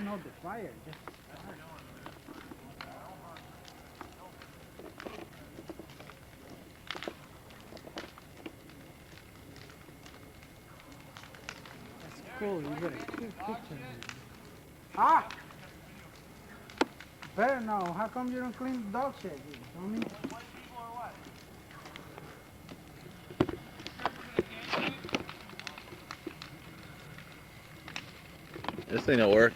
No, the fire. Just that's cool. You got a cute picture. Ah! Better now. How come you don't clean the dog shit? You know me? This thing don't work.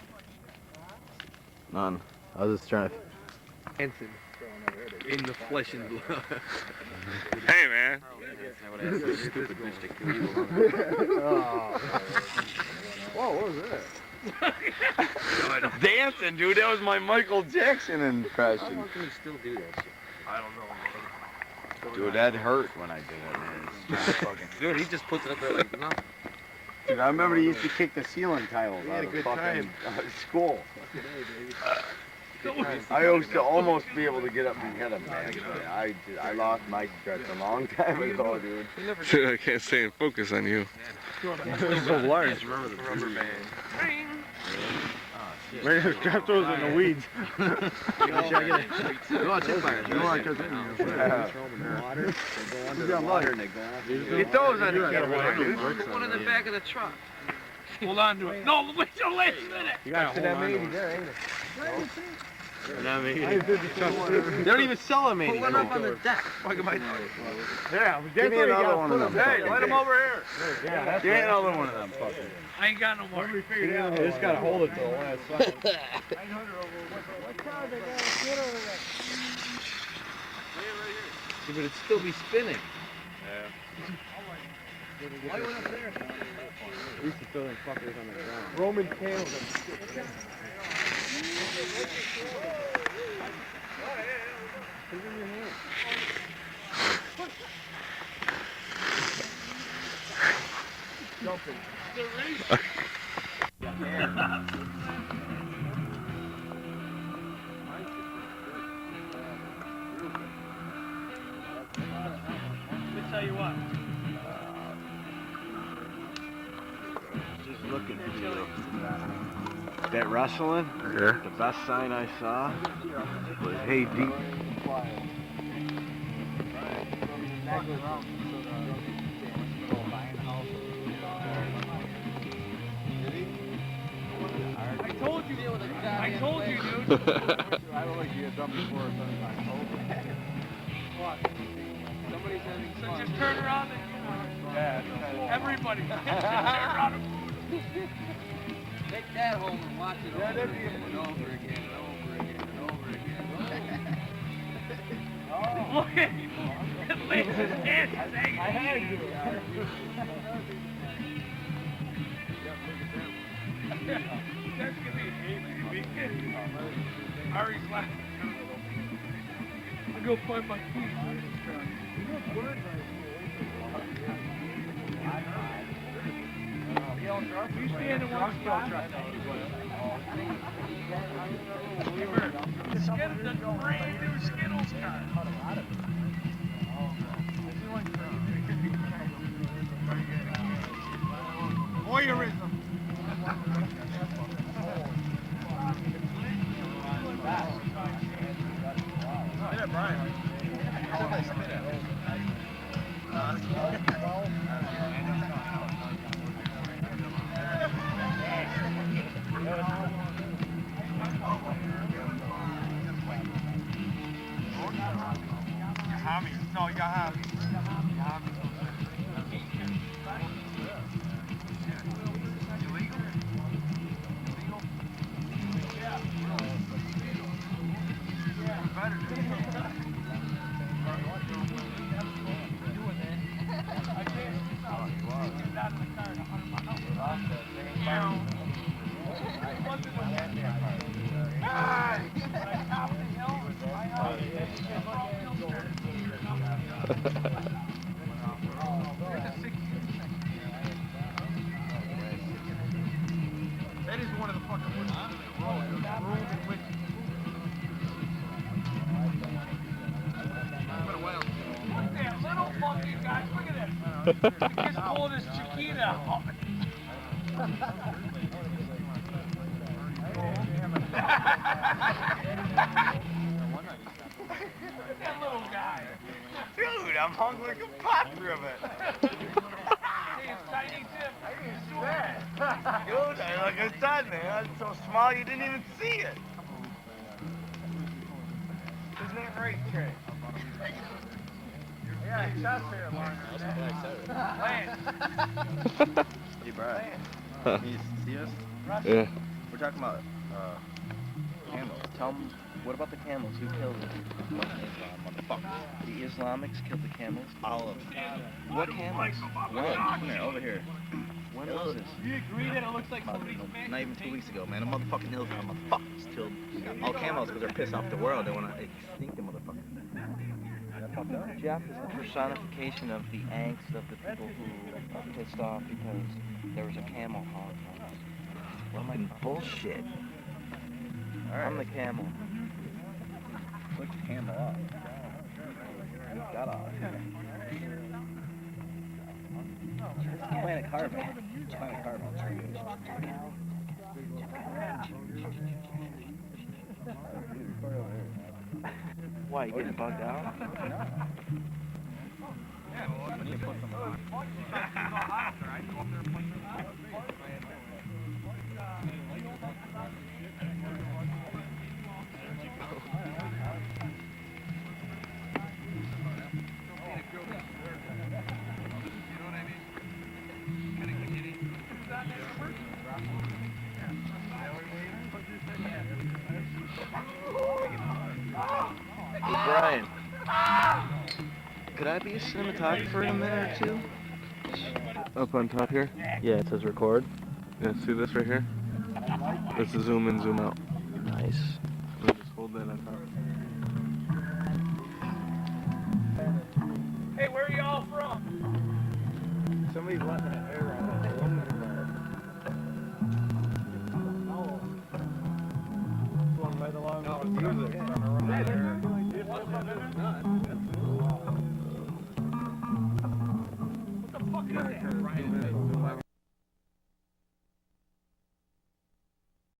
None. I was just trying to. Hanson. In the flesh and blood. Hey, man. Whoa, what was that? Dancing, dude. That was my Michael Jackson impression. How can you still do that shit? I don't know, man. Dude, that hurt when I did it, man. Dude, he just puts it up there like nothing. Dude, I remember he used to kick the ceiling tiles out of fucking school. I used to almost be able to get up and hit him, man. I lost my stretch a long time ago, dude. Dude, I can't stay in focus on you. He's so large. Remember the rubber band. Man, just got those in the weeds. You know, Get those on the camera, dude. one in the back of the truck. Hold on to it. No, wait till last minute. You gotta hold on to them. They don't even sell them anymore. Put one up on the deck. Yeah, give me another one of them. Hey, let him over here. Yeah, give me another one of them fuckers. I ain't got no more. You just gotta hold it till the last second. What car they got? Get over there. Yeah, but it'd still be spinning. Why went up there? We used to throw them fuckers on the ground. Roman candles. Put it in your hand. Jumping. Let me tell you what. Just looking for you. That wrestling, Yeah. the best sign I saw was hey deep. I told you, dude. I don't like you had done before. What? Somebody's having fun. So just turn around and, everybody. Turn around and Take that home and watch it over again and over again and over again and over again. look at him. His legs, his hands, his ankles. I had to. That's gonna be baby. Ari's laughing. I'll go find my keys. You stand in one spot. The brand new Skittles card. Voyeurism. Brian. No, you have. That is one of the fucking woods on the road. Rooms and witches. Look at that little monkey, guys. Look at that. He's pulling his Chiquita out. That little guy. Dude, I'm hung like a pot rivet. Hey, it's Tiny Tim. Dude, like I said, man, it's so small you didn't even see it. Isn't that right, Trey? Yeah, he just here longer than that. Hey, Brian. Can you see us? Yeah. We're talking about camels. Tell them, what about the camels? Who killed them? Islam, motherfuckers. The Islamics killed the camels? All of them. What camels? When? Come here, over here. When was this? You agree that it looks like somebody smashed Not even 2 weeks ago, man. A motherfucking Islam motherfuckers killed all camels because they're pissed off the world. They want to extinct the motherfuckers. Jeff is the personification of the angst of the people who are pissed off because there was a camel holocaust. Fucking bullshit. I'm the camel. Put the camel up. You got off. Planet Carbon. Planet Carbon. Why, you getting bugged out? Hey, Brian. Could I be a cinematographer in a minute or two? Up on top here? Yeah, it says record. Yeah, see this right here? This is zoom in, zoom out. Nice. So just hold that on top. Hey, where are y'all from? Somebody's letting an air on it. Going right along with the music.